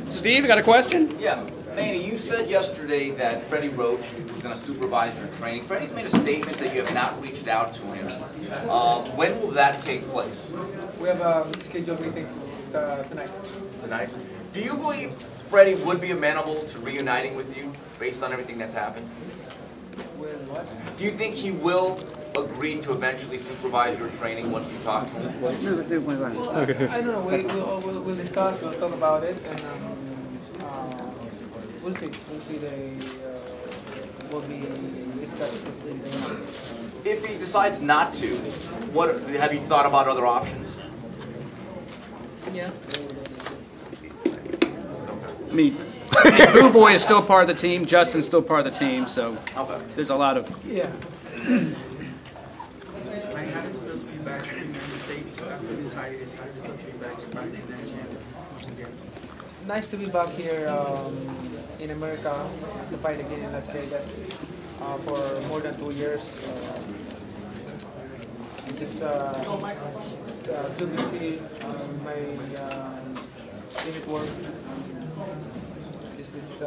Steve, you got a question? Yeah. Manny, you said yesterday that Freddie Roach was going to supervise your training. Freddie's made a statement that you have not reached out to him. When will that take place? We have a scheduled meeting tonight. Tonight? Do you believe Freddie would be amenable to reuniting with you based on everything that's happened? Well, what? Do you think he will agree to eventually supervise your training once you talk to him? Well, I don't know. We'll discuss. We'll talk about it, and we'll see. We'll see what we discuss. If he decides not to, what have you thought about other options? Yeah. I mean, Boo Boy is still part of the team. Justin's still part of the team. So there's a lot of. Yeah. How does it feel to be back in the United States after this hiatus? How does it feel to be back fighting in that champ once again? Nice to be back here in America to fight again in Las Vegas for more than 2 years. Just too busy. My limit work. Just this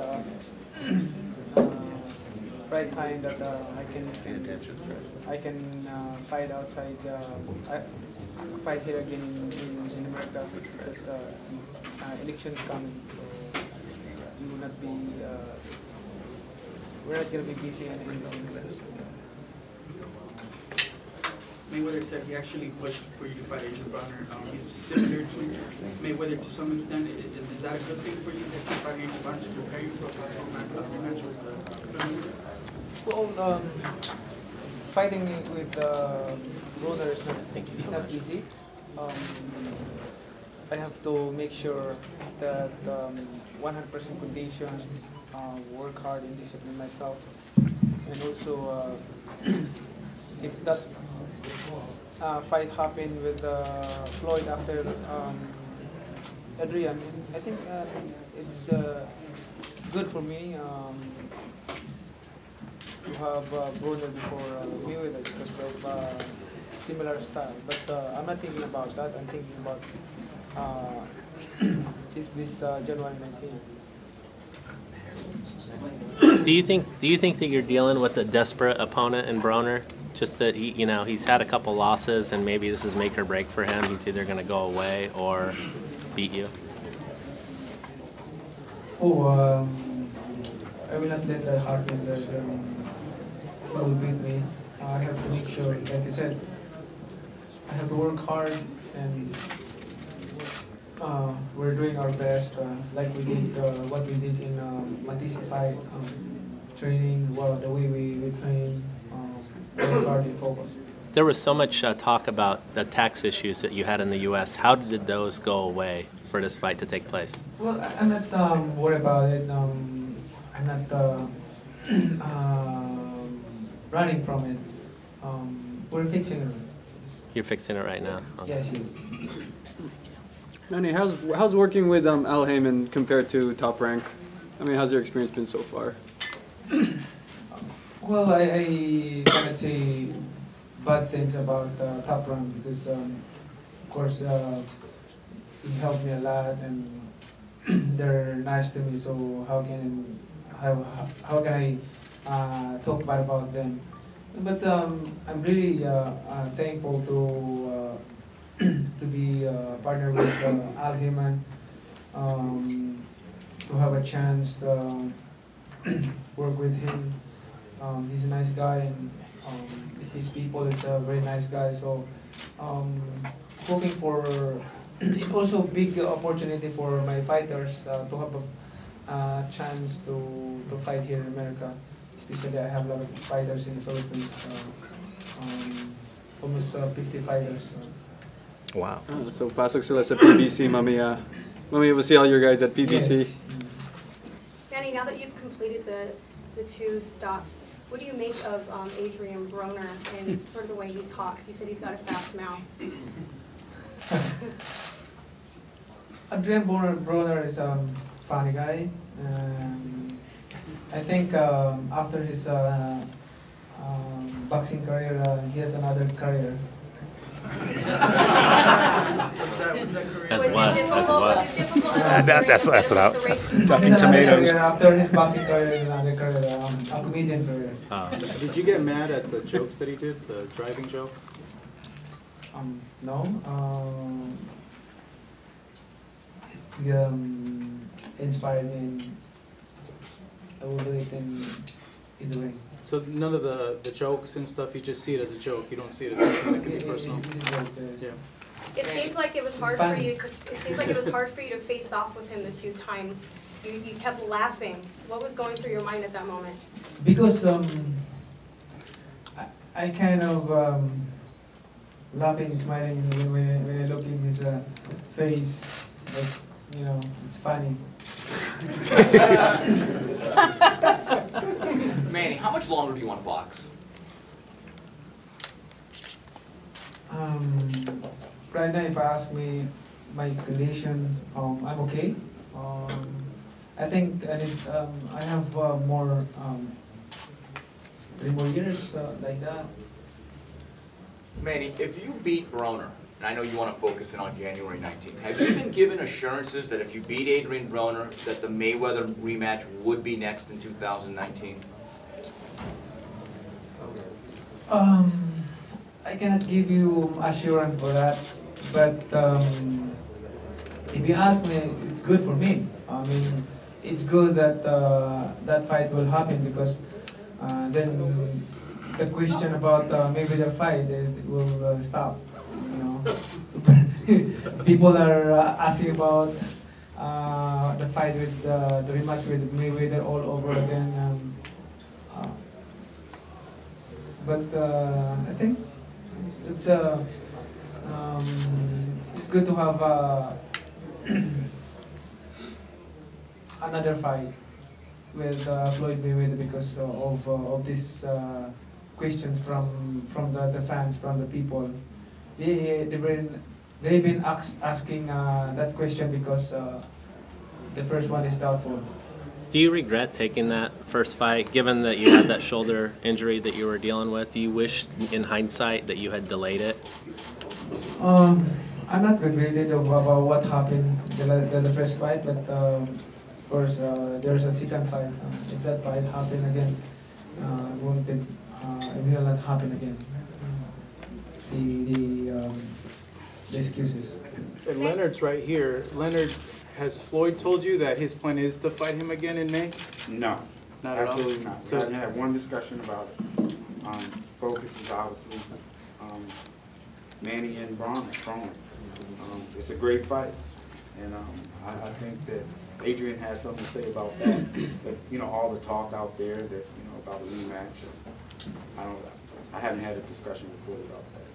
right time that I can fight outside. Fight here again in America because elections coming. So we will not be. We're not going to be busy in Mayweather said he actually pushed for you to fight Broner. He's similar to Mayweather to some extent. Is that a good thing for you that you're fighting Broner to prepare you for a possible rematch with Well, fighting with Broner is not easy. I have to make sure that 100% condition, work hard and discipline myself, and also if that fight happened with Floyd after Adrian, I think it's good for me to have Broner before Mayweather because of similar style. But I'm not thinking about that. I'm thinking about is this January 19th. Do you think that you're dealing with a desperate opponent in Broner? Just that he's had a couple losses and maybe this is make or break for him. He's either going to go away or beat you. I will not let that happen. That will beat me. I have to make sure, like I said, I have to work hard, and we're doing our best, like we did what we did in Matisse fight, training, the way we train, work hard and focus. There was so much talk about the tax issues that you had in the U.S. How did those go away for this fight to take place? Well, I'm not worried about it. I'm not running from it. We're fixing it. You're fixing it right now. Okay. Yes, yes. Manny, how's working with Al Haymon compared to Top Rank? I mean, how's your experience been so far? Well, I cannot say bad things about Top Rank because, of course, he helped me a lot and they're nice to me. So how can I talk bad about them? But I'm really thankful to be partnered with Al Haymon, to have a chance to work with him. He's a nice guy, and his people is a very nice guy. So hoping for also big opportunity for my fighters to have a chance to fight here in America. Especially I have a lot of fighters in the Philippines, almost 50 fighters. Wow. So pasok sila sa PBC, mamaya we'll see all your guys at PBC. Yes. Manny, now that you've completed the 2 stops, what do you make of Adrian Broner and sort of the way he talks? You said he's got a fast mouth. Adrian Broner is a funny guy. I think after his boxing career, he has another career. Was that correct? As Was it what? difficult? As what? Was it difficult at all That's during what I- the race? Stuffing tomatoes. After his boxing career and other career, a comedian career. Did you get mad at the jokes that he did, the driving joke? No. It's inspired me and I will do it in the ring. So none of the jokes and stuff, you just see it as a joke. You don't see it as something that could be personal. Yeah. It seems like it was hard for you. It seems like it was hard for you to face off with him the 2 times. You kept laughing. What was going through your mind at that moment? Because I kind of laughing, smiling when I look in his face, like, you know, it's funny. Manny, how much longer do you want to box? Right now, if I ask me my condition, I'm okay. I think I have more 3 more years like that. Manny, if you beat Broner, and I know you want to focus in on January 19th, have you been given assurances that if you beat Adrian Broner, that the Mayweather rematch would be next in 2019? I cannot give you assurance for that, but if you ask me, it's good for me. I mean, it's good that that fight will happen because then the question about Mayweather fight it will stop. You know, people are asking about the fight with the rematch with Mayweather all over again. But I think it's good to have another fight with Floyd Mayweather because of these questions from the fans, from the people. They've been asking that question because the first one is doubtful. Do you regret taking that first fight, given that you had that shoulder injury that you were dealing with? Do you wish, in hindsight, that you had delayed it? I'm not regretted about what happened the first fight, but of course there's a second fight. If that fight happen again, it will not happen again. The excuses. And Leonard's right here. Leonard, has Floyd told you that his plan is to fight him again in May? No, Not at all? absolutely not. So- We had one discussion about it. Focus is obviously Manny and Broner. It's a great fight, and I think that Adrian has something to say about that. That, you know, all the talk out there that, you know, about a rematch. I haven't had a discussion before about that.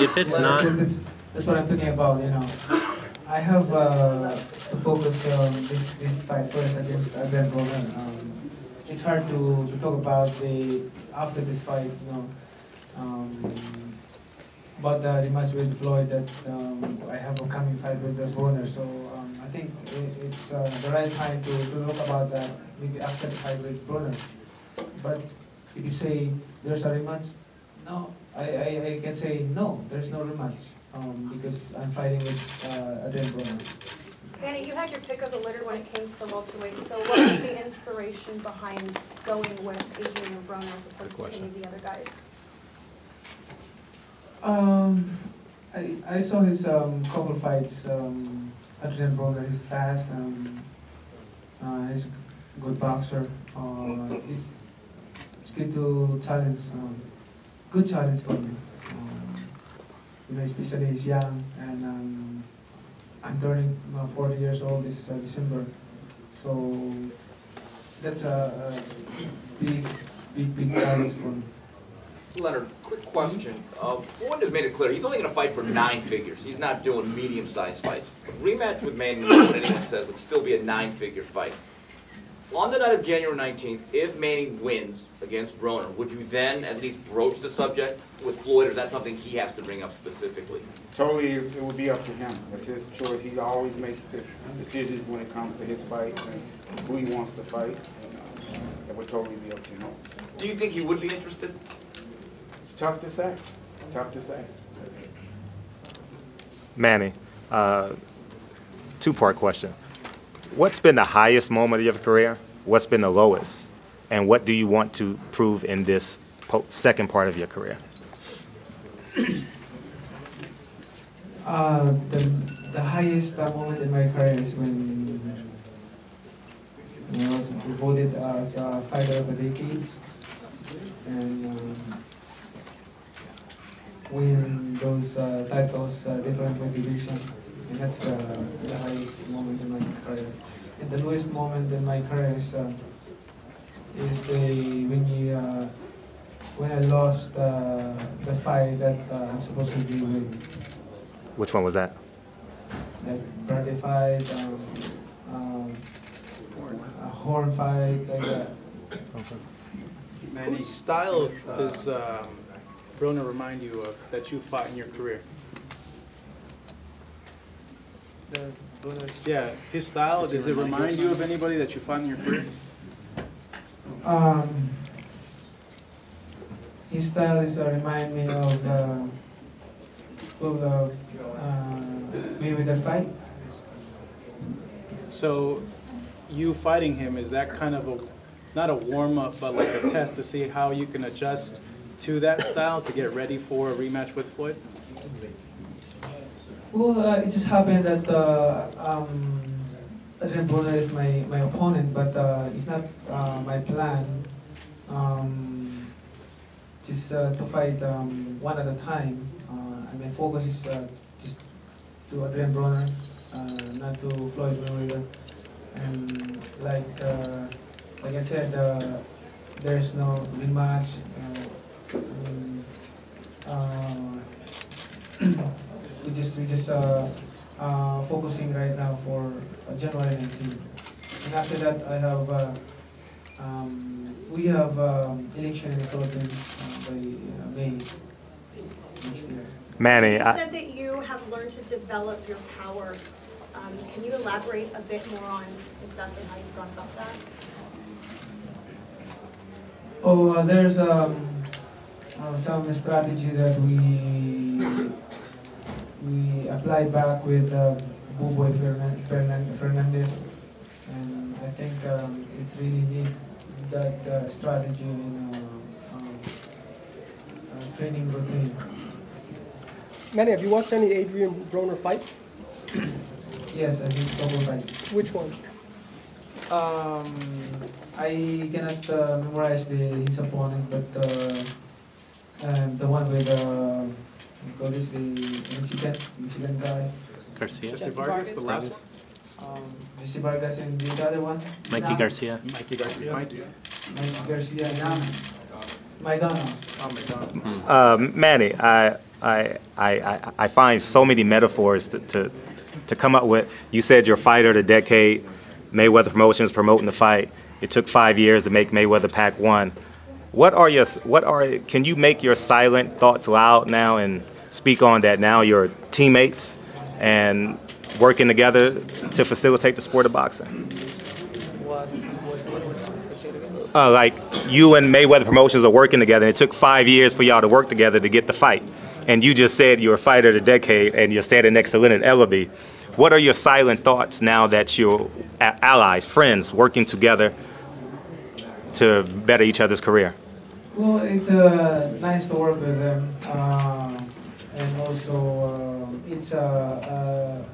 If it's Well, not, that's what I'm talking about. You know, I have to focus on this fight first against Broner. It's hard to talk about after this fight. You know, about the rematch with Floyd that I have a coming fight with the Broner. So I think it's the right time to talk about that maybe after the fight with Broner. But if you say there's a rematch, no, I can say no, there's no rematch because I'm fighting with Adrian Broner. Manny, you had your pick of the litter when it came to the welterweight. So what was the inspiration behind going with Adrian Broner as opposed to any of the other guys? I saw his couple fights. Adrian Broner, he's fast. He's a good boxer. It's good to challenge. Good challenge for me. You know, especially he's young, and I'm turning 40 years old this December. So that's a big challenge for me. Leonard, quick question. Floyd has made it clear he's only going to fight for 9 figures. He's not doing medium-sized fights. A rematch with Manny, what anyone says, would still be a 9-figure fight. On the night of January 19th, if Manny wins against Broner, would you then at least broach the subject with Floyd, or is that something he has to bring up specifically? Totally, it would be up to him. It's his choice. He always makes the decisions when it comes to his fights and who he wants to fight. And, it would totally be up to him. Do you think he would be interested? It's tough to say. Tough to say. Manny, Two-part question. What's been the highest moment of your career? What's been the lowest? And what do you want to prove in this second part of your career? The highest moment in my career is when I was voted as a fighter of the decade and win those titles different weight division, and that's the highest moment in my career. And the lowest moment in my career is when I lost the fight that I'm supposed to be winning. Which one was that? Like Bradley fight, a horn fight, like that. Whose style does Broner remind you of that you fought in your career? Yeah, his style, does it remind you of anybody that you fought in your career? His style is remind me of Mayweather fight. So, you fighting him, is that kind of not a warm-up, but like a test to see how you can adjust to that style to get ready for a rematch with Floyd? Well, it just happened that Adrian Broner is my opponent, but it's not my plan. Just to fight one at a time, and my focus is just to Adrian Broner, not to Floyd Mayweather. And like I said, there's no rematch. We just focusing right now for January 19. And after that, I have we have election in the Philippines by May next year. Manny, You said that you have learned to develop your power. Can you elaborate a bit more on exactly how you've gone about that? Oh, there's some strategy that we applied back with Buboy Fernandez, and I think it's really neat that strategy in training routine. Manny, have you watched any Adrian Broner fights? Yes, I did couple fights. Which one? I cannot memorize his opponent, but the one with what is the Mexican guy? Garcia. Jesse Vargas, the last Jesse Vargas, and the other one? Mikey Garcia. Mikey Garcia. Mikey Garcia, and Maidana. Manny, I find so many metaphors to come up with. You said you're fighter of the decade. Mayweather Promotions promoting the fight. It took 5 years to make Mayweather Pac 1. Can you make your silent thoughts loud now and speak on that now you're teammates and working together to facilitate the sport of boxing? Like you and Mayweather Promotions are working together, and it took 5 years for y'all to work together to get the fight. And you just said you're a fighter of the decade, and you're standing next to Leonard Ellaby. What are your silent thoughts now that you're allies, friends, working together to better each other's career? Well, it's nice to work with them, and also it's a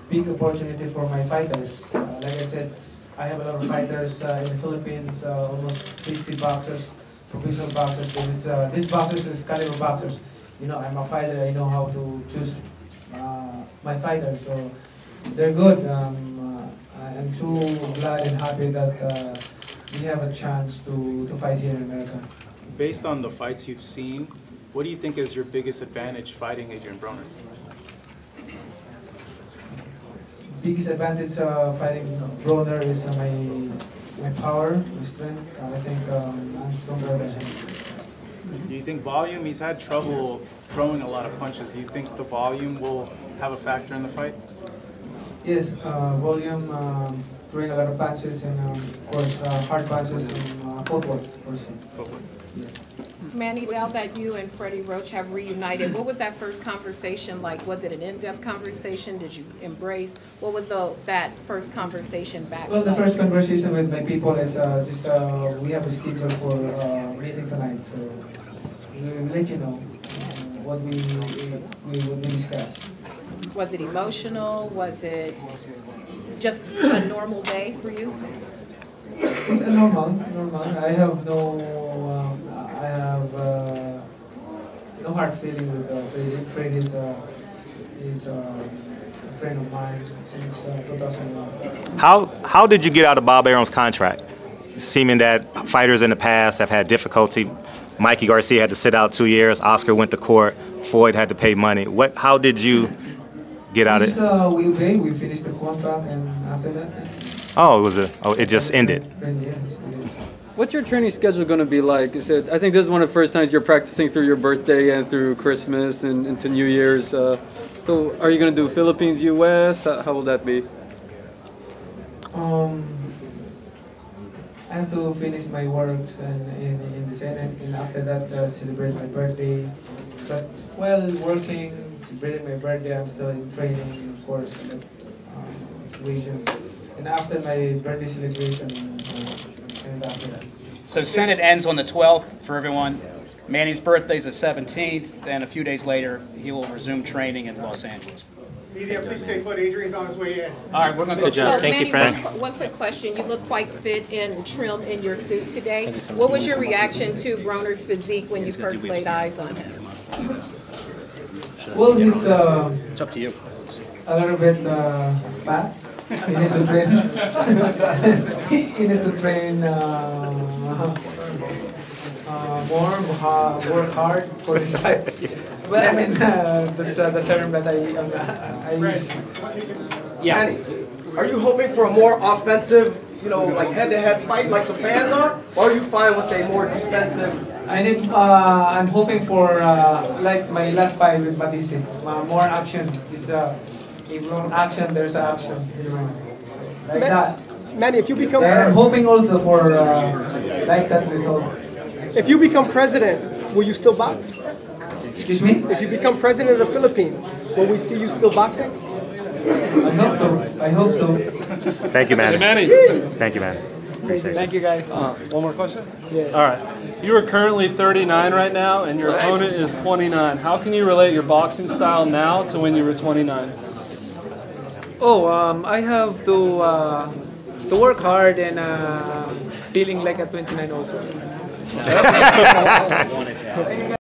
big opportunity for my fighters. Like I said, I have a lot of fighters in the Philippines, almost 50 boxers, professional boxers. These boxers is caliber boxers. You know, I'm a fighter. I know how to choose my fighters, so they're good. I'm so glad and happy that we have a chance to fight here in America. Based on the fights you've seen, what do you think is your biggest advantage fighting Adrian Broner? Biggest advantage fighting Broner is my power, my strength. I think I'm stronger than him. Do you think volume? He's had trouble throwing a lot of punches. Do you think the volume will have a factor in the fight? Yes, volume, throwing a lot of punches, and of course hard punches and footwork also. Footwork. Yes. Manny, now that you and Freddie Roach have reunited, what was that first conversation like? Was it an in-depth conversation? Did you embrace? What was that first conversation back? Well, the first conversation with my people is just we have a schedule for meeting tonight, so we'll let you know what we will discuss. Was it emotional? Was it just a normal day for you? It's a normal. I have no hard feelings with Freddie. Freddie is a friend of mine since 2001. How did you get out of Bob Arum's contract? Seeming that fighters in the past have had difficulty. Mikey Garcia had to sit out 2 years. Oscar went to court. Floyd had to pay money. How did you get out of it? We finished the contract, and after that. It just ended. What's your training schedule going to be like? I think this is one of the first times you're practicing through your birthday and through Christmas and into New Year's. So are you going to do Philippines, U.S.? How will that be? I have to finish my work in the Senate, and after that celebrate my birthday. But while working, celebrating my birthday, I'm still in training, of course, situations. And after my birthday celebration, and after that. So Senate ends on the 12th for everyone. Manny's birthday is the 17th, and a few days later, he will resume training in Los Angeles. Media, please stay put. Adrian's on his way in. All right, we're going to go. Good job. Thank Manny, you, Fred. one quick question. You look quite fit and trim in your suit today. What was your reaction to Broner's physique when you first laid eyes on him? Well, he's It's up to you. a little bit fat. You need to train. You need to train more, work hard for this fight. But I mean, that's the term that I use. Yeah. Manny, are you hoping for a more offensive, like head-to-head fight like the fans are? Or are you fine with a more defensive? I'm hoping for like my last fight with Batiste. More action. If more action, there's action. Like that. Manny, if you become And I'm hoping also for like that result. if you become president, will you still box? Excuse me? If you become president of the Philippines, will we see you still boxing? I hope so. Thank you, man. Manny. Thank you, man. Appreciate it. Thank you, guys. One more question? Yeah. All right. You are currently 39 right now, and your opponent is 29. How can you relate your boxing style now to when you were 29? I have to work hard and feeling like a 29 also.